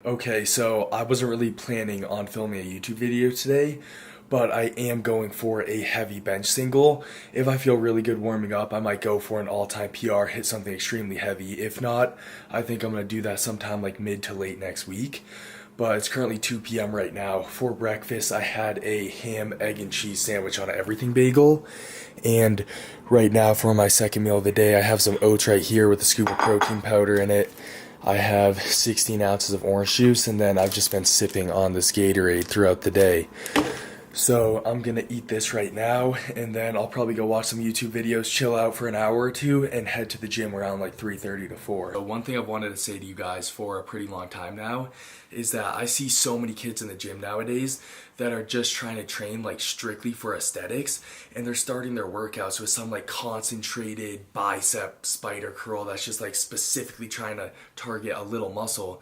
Okay, so I wasn't really planning on filming a YouTube video today, but I am going for a heavy bench single. If I feel really good warming up, I might go for an all-time PR, hit something extremely heavy. If not, I think I'm going to do that sometime like mid to late next week. But it's currently 2 p.m. right now. For breakfast, I had a ham, egg, and cheese sandwich on an everything bagel. And right now, for my second meal of the day, I have some oats right here with a scoop of protein powder in it. I have 16 ounces of orange juice, and then I've just been sipping on this Gatorade throughout the day. So I'm gonna eat this right now, and then I'll probably go watch some YouTube videos, chill out for an hour or two, and head to the gym around like 3:30 to 4. So one thing I've wanted to say to you guys for a pretty long time now is that I see so many kids in the gym nowadays that are just trying to train like strictly for aesthetics, and they're starting their workouts with some like concentrated bicep spider curl that's just like specifically trying to target a little muscle.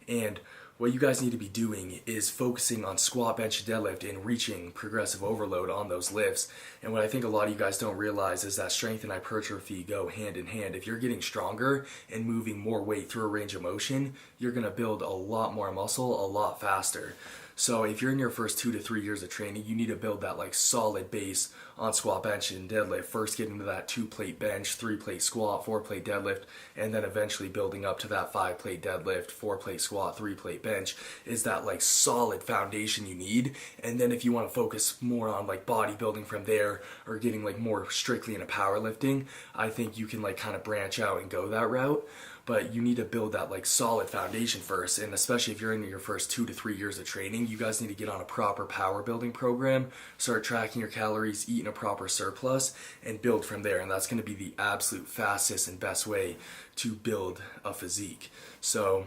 And what you guys need to be doing is focusing on squat, bench, and deadlift and reaching progressive overload on those lifts. And what I think a lot of you guys don't realize is that strength and hypertrophy go hand in hand. If you're getting stronger and moving more weight through a range of motion, you're going to build a lot more muscle a lot faster. So if you're in your first 2 to 3 years of training, you need to build that like solid base on squat, bench, and deadlift. First get into that 2-plate bench, 3-plate squat, 4-plate deadlift, and then eventually building up to that 5-plate deadlift, 4-plate squat, 3-plate bench is that like solid foundation you need. And then if you want to focus more on like bodybuilding from there or getting like more strictly into powerlifting, I think you can like kind of branch out and go that route. But you need to build that like solid foundation first, and especially if you're in your first 2 to 3 years of training, you guys need to get on a proper power building program, start tracking your calories, eating a proper surplus, and build from there. And that's going to be the absolute fastest and best way to build a physique. So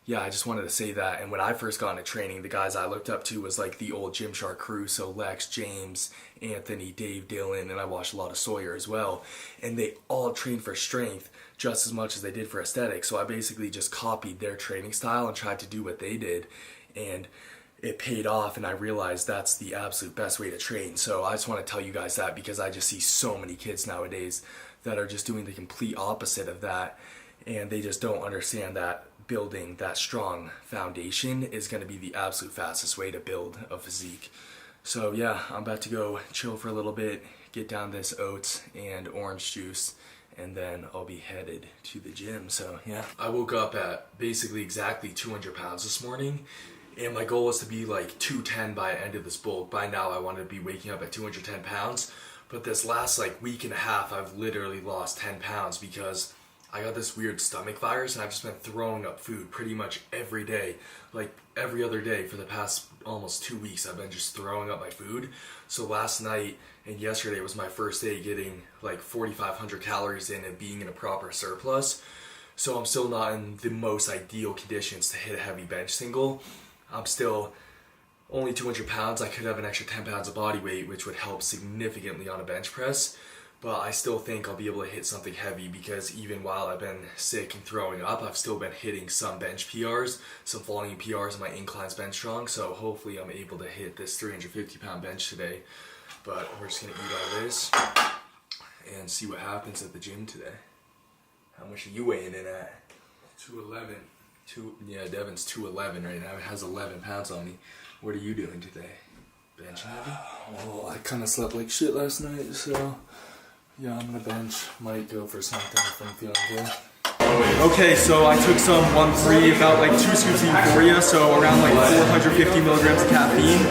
yeah, I just wanted to say that. And when I first got into training, the guys I looked up to was like the old Gymshark crew, so Lex, James, Anthony, Dave, Dylan, and I watched a lot of Sawyer as well. And they all trained for strength just as much as they did for aesthetics. So I basically just copied their training style and tried to do what they did, and it paid off, and I realized that's the absolute best way to train. So I just want to tell you guys that because I just see so many kids nowadays that are just doing the complete opposite of that, and they just don't understand that building that strong foundation is going to be the absolute fastest way to build a physique. So yeah, I'm about to go chill for a little bit, get down this oats and orange juice, and then I'll be headed to the gym. So yeah, I woke up at basically exactly 200 pounds this morning, and my goal was to be like 210 by the end of this bulk. By now I wanted to be waking up at 210 pounds, but this last like week and a half I've literally lost 10 pounds because I got this weird stomach virus, and I've just been throwing up food pretty much every day. Like every other day for the past almost 2 weeks, I've been just throwing up my food. So last night and yesterday was my first day getting like 4,500 calories in and being in a proper surplus. So I'm still not in the most ideal conditions to hit a heavy bench single. I'm still only 200 pounds. I could have an extra 10 pounds of body weight, which would help significantly on a bench press. But I still think I'll be able to hit something heavy because even while I've been sick and throwing up, I've still been hitting some bench PRs, some volume PRs in my inclines bench strong. So hopefully I'm able to hit this 350 pound bench today. But we're just going to eat all this and see what happens at the gym today. How much are you weighing in at? 211. Yeah, Devin's 211 right now. He has 11 pounds on me. What are you doing today? Benching heavy? Well, I kind of slept like shit last night, so yeah, I'm gonna bench. Might go for something if I'm feeling good. Okay, so I took some 1-3, about like 2 scoops of euphoria, so around like 450 milligrams of caffeine,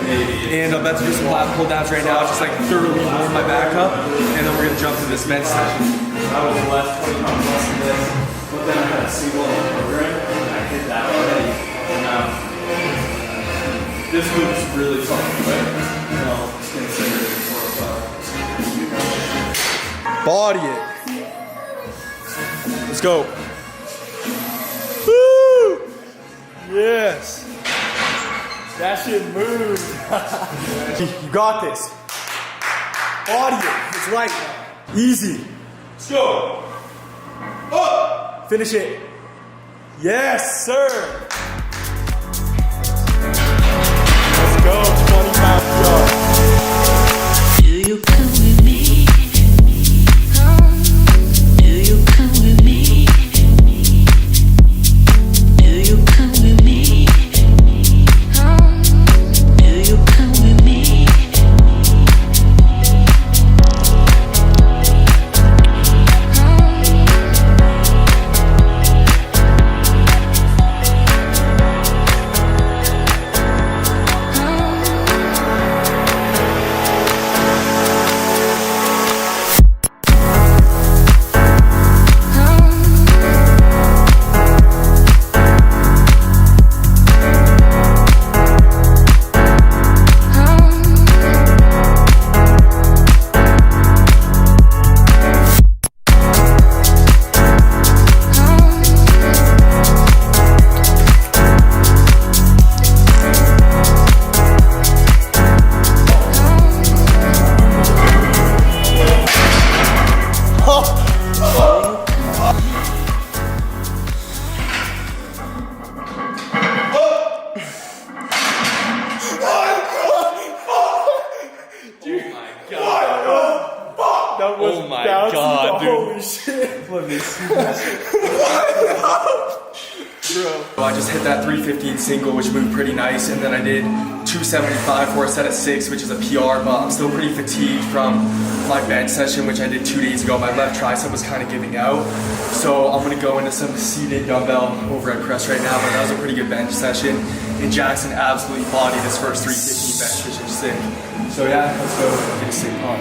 and I'm about to do some lat pull downs right now, just like thoroughly warm my back up, and then we're gonna jump to this bench session. I was left 20 pounds less than this, but then I had a single program, and I hit that already. And this move's really fucking quick. You know, consider it for Body it. Let's go. Woo! Yes. That shit moved. You got this. Body it. It's right. Easy. Let's go. Up. Finish it. Yes, sir. Let's go. 20 pounds yard. Do you come with me? Do you come with me? Do you come with me? So I just hit that 315 single, which moved pretty nice, and then I did 275 for a set of 6, which is a PR, but I'm still pretty fatigued from my bench session, which I did 2 days ago. My left tricep was kind of giving out, so I'm gonna go into some seated dumbbell overhead press right now, but that was a pretty good bench session, and Jackson absolutely bodied his first 315 bench, which is sick. So yeah, let's go get a sick pump.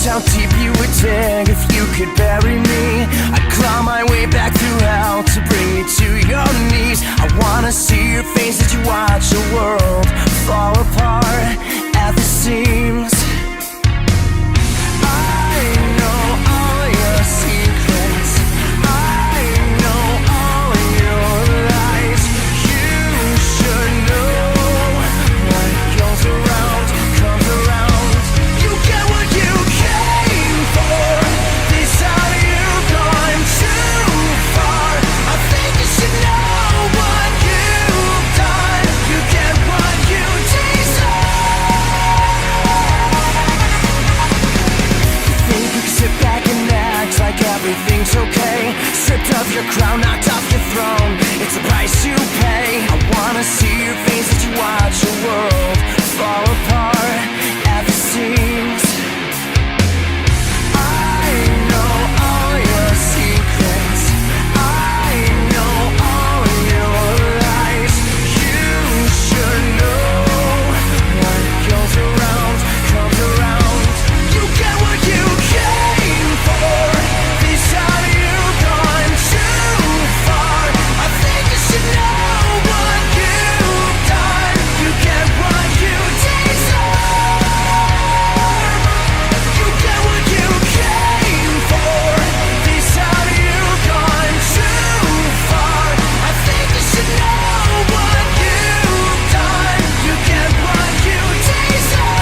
How deep you would dig if you could bury me. I'd claw my way back through hell to bring you to your knees. I wanna see your face as you watch the world fall apart at the seams. I know all your secrets, I know all your lies. You should know what goes around comes around. You get what you came for. This time you've gone too far. I think you should know what you've done. You get what you deserve. You think you can sit back and act like everything's okay? Stripped of your crown, knocked off your throne. It's the price you pay. I wanna see your face as you watch the world fall apart at the seams. I know all your secrets, I know all your lies. You should know what goes around comes around. You get what you came for. This time you've gone too far. I think you should know what you've done. You get what you deserve. You get what you came for. This time you've gone too far. I think you should know what you've done. You get what you deserve.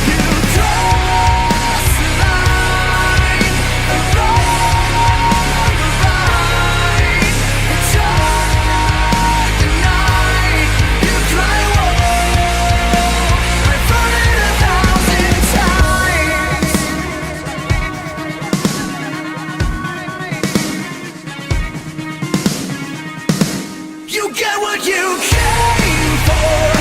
You cross the line and wrong the right. It's dark the night. You cry wolf. I've heard it 1,000 times. You get what you came for.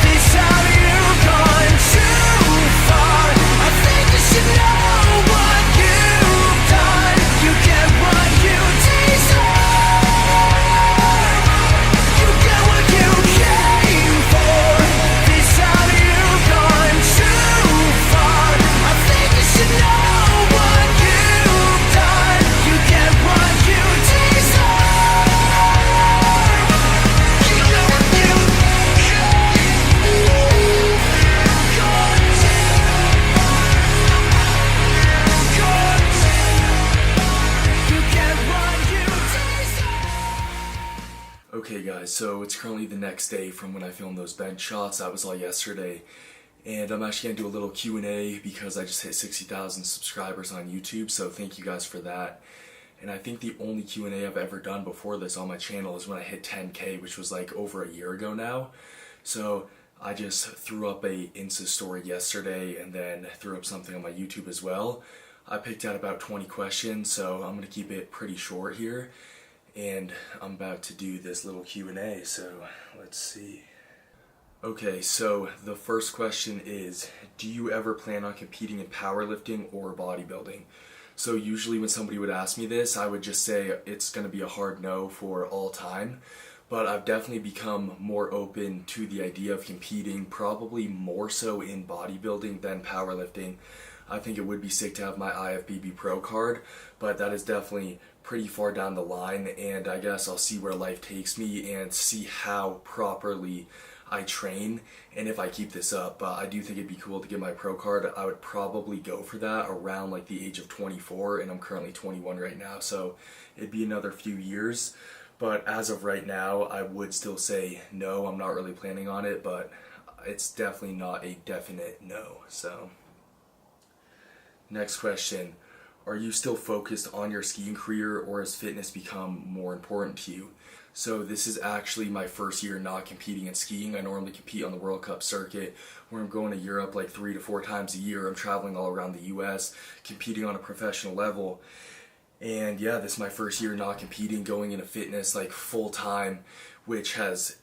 This time you've gone too far. I think you should know what you've done. You get what you deserve. You get what you came for. This time you've gone too far. I think you should know what you've done. You get what you deserve. You get what you You get what you deserve. Okay guys, so it's currently the next day from when I filmed those bench shots. That was all yesterday. And I'm actually gonna do a little Q&A because I just hit 60,000 subscribers on YouTube, so thank you guys for that. And I think the only Q&A I've ever done before this on my channel is when I hit 10K, which was like over a year ago now. So I just threw up a Insta story yesterday and then threw up something on my YouTube as well. I picked out about 20 questions, so I'm gonna keep it pretty short here. And I'm about to do this little Q&A, so let's see. Okay, so the first question is, do you ever plan on competing in powerlifting or bodybuilding? So usually when somebody would ask me this, I would just say it's going to be a hard no for all time. But I've definitely become more open to the idea of competing, probably more so in bodybuilding than powerlifting. I think it would be sick to have my IFBB Pro card, but that is definitely pretty far down the line, and I guess I'll see where life takes me and see how properly I train and if I keep this up. But I do think it'd be cool to get my pro card. I would probably go for that around like the age of 24, and I'm currently 21 right now, so it'd be another few years. But as of right now, I would still say no, I'm not really planning on it, but it's definitely not a definite no. So, next question. Are you still focused on your skiing career, or has fitness become more important to you? So this is actually my first year not competing in skiing. I normally compete on the World Cup circuit, where I'm going to Europe like 3 to 4 times a year. I'm traveling all around the US, competing on a professional level. And yeah, this is my first year not competing, going into fitness like full time, which has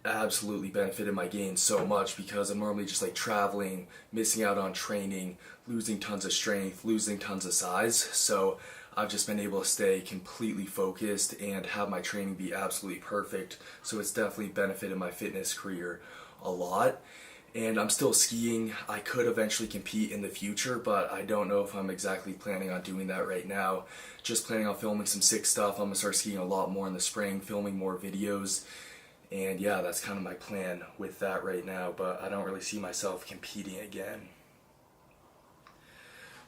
absolutely benefited my game so much, because I'm normally just like traveling, missing out on training, losing tons of strength, losing tons of size. So I've just been able to stay completely focused and have my training be absolutely perfect. So it's definitely benefited my fitness career a lot. And I'm still skiing. I could eventually compete in the future, but I don't know if I'm exactly planning on doing that right now. Just planning on filming some sick stuff. I'm gonna start skiing a lot more in the spring, filming more videos. And yeah, that's kind of my plan with that right now, but I don't really see myself competing again.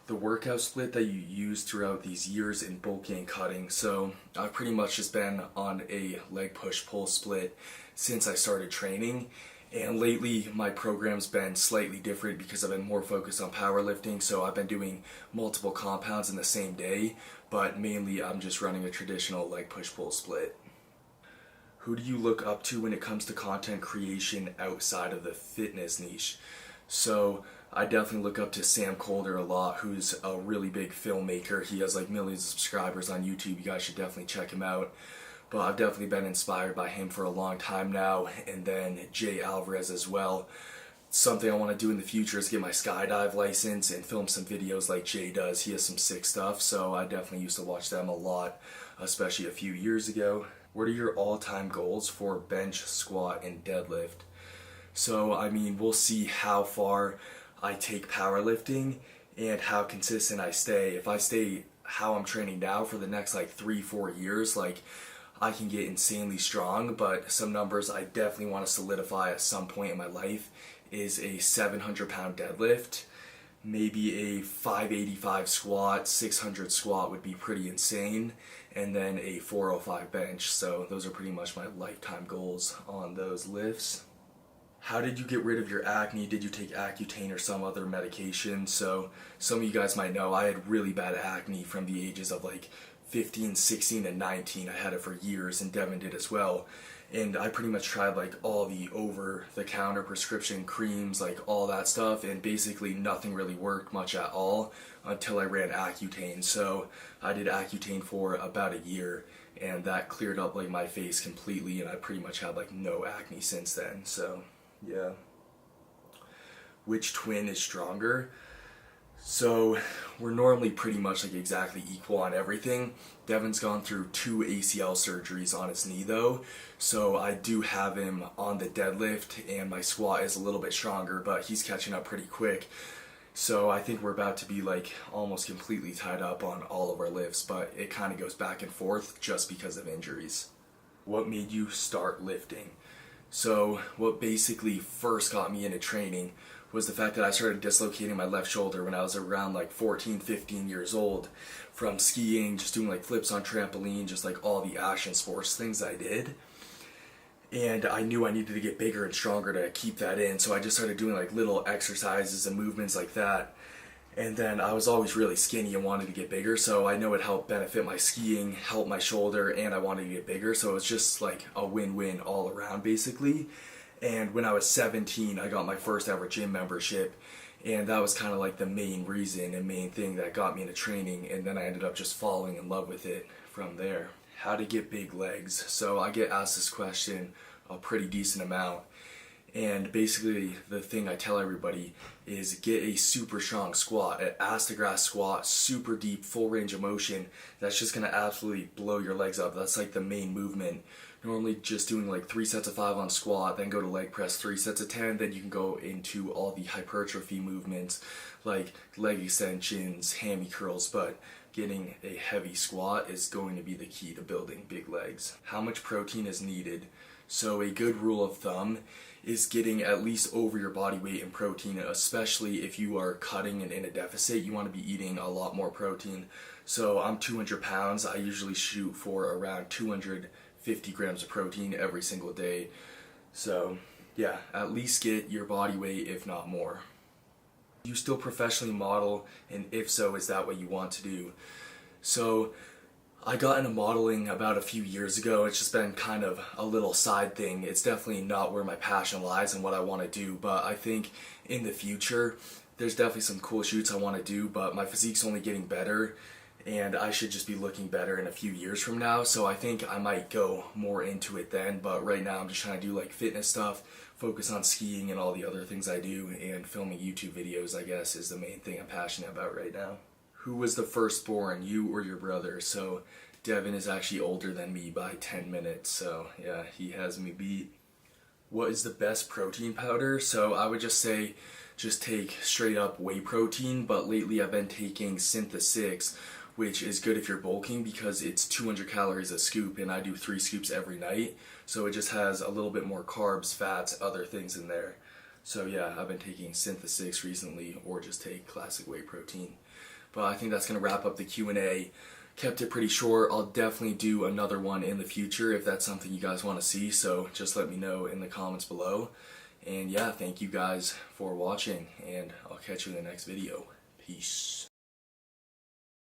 The workout split that you used throughout these years in bulking and cutting. So I've pretty much just been on a leg push pull split since I started training. And lately my program's been slightly different because I've been more focused on powerlifting. So I've been doing multiple compounds in the same day, but mainly I'm just running a traditional leg push pull split. Who do you look up to when it comes to content creation outside of the fitness niche? So I definitely look up to Sam Colder a lot, who's a really big filmmaker. He has like millions of subscribers on YouTube. You guys should definitely check him out. But I've definitely been inspired by him for a long time now. And then Jay Alvarez as well. Something I want to do in the future is get my skydive license and film some videos like Jay does. He has some sick stuff, so I definitely used to watch them a lot, especially a few years ago. What are your all-time goals for bench, squat, and deadlift? So, I mean, we'll see how far I take powerlifting and how consistent I stay. If I stay how I'm training now for the next like 3-4 years, like I can get insanely strong. But some numbers I definitely want to solidify at some point in my life is a 700-pound deadlift, maybe a 585 squat, 600 squat would be pretty insane, and then a 405 bench. So those are pretty much my lifetime goals on those lifts. How did you get rid of your acne? Did you take Accutane or some other medication? So some of you guys might know I had really bad acne from the ages of like 15, 16, and 19. I had it for years, and Devin did as well. And I pretty much tried like all the over-the-counter prescription creams, like all that stuff, and basically nothing really worked much at all until I ran Accutane. So I did Accutane for about a year, and that cleared up like my face completely, and I pretty much had like no acne since then. So yeah. Which twin is stronger? So we're normally pretty much like exactly equal on everything. Devin's gone through 2 ACL surgeries on his knee though, so I do have him on the deadlift, and my squat is a little bit stronger, but he's catching up pretty quick. So I think we're about to be like almost completely tied up on all of our lifts, but it kind of goes back and forth just because of injuries. What made you start lifting? So what basically first got me into training was the fact that I started dislocating my left shoulder when I was around like 14, 15 years old from skiing, just doing like flips on trampoline, just like all the action sports things I did. And I knew I needed to get bigger and stronger to keep that in, so I just started doing like little exercises and movements like that. And then I was always really skinny and wanted to get bigger, so I know it helped benefit my skiing, help my shoulder, and I wanted to get bigger, so it was just like a win-win all around basically. And when I was 17, I got my first ever gym membership, and that was kind of like the main reason and main thing that got me into training, and then I ended up just falling in love with it from there. How to get big legs. So I get asked this question a pretty decent amount, and basically the thing I tell everybody is get a super strong squat, an ass to grass squat, super deep, full range of motion. That's just gonna absolutely blow your legs up. That's like the main movement. Normally just doing like 3 sets of 5 on squat, then go to leg press 3 sets of 10, then you can go into all the hypertrophy movements like leg extensions, hammy curls, but getting a heavy squat is going to be the key to building big legs. How much protein is needed? So a good rule of thumb is getting at least over your body weight in protein, especially if you are cutting and in a deficit. You want to be eating a lot more protein. So I'm 200 pounds. I usually shoot for around 250 grams of protein every single day. So yeah, at least get your body weight, if not more. Do you still professionally model, and if so, is that what you want to do? So I got into modeling about a few years ago. It's just been kind of a little side thing. It's definitely not where my passion lies and what I want to do, but I think in the future there's definitely some cool shoots I want to do, but my physique's only getting better and I should just be looking better in a few years from now, so I think I might go more into it then. But right now I'm just trying to do like fitness stuff, focus on skiing and all the other things I do, and filming YouTube videos, I guess, is the main thing I'm passionate about right now. Who was the firstborn, you or your brother? So Devin is actually older than me by 10 minutes, so yeah, he has me beat. What is the best protein powder? So I would just say just take straight up whey protein, but lately I've been taking Syntha-6, which is good if you're bulking because it's 200 calories a scoop, and I do 3 scoops every night, so it just has a little bit more carbs, fats, other things in there. So yeah, I've been taking Syntha-6 recently, or just take classic whey protein. But I think that's going to wrap up the Q&A. Kept it pretty short. I'll definitely do another one in the future if that's something you guys want to see, so just let me know in the comments below. And yeah, thank you guys for watching, and I'll catch you in the next video. Peace.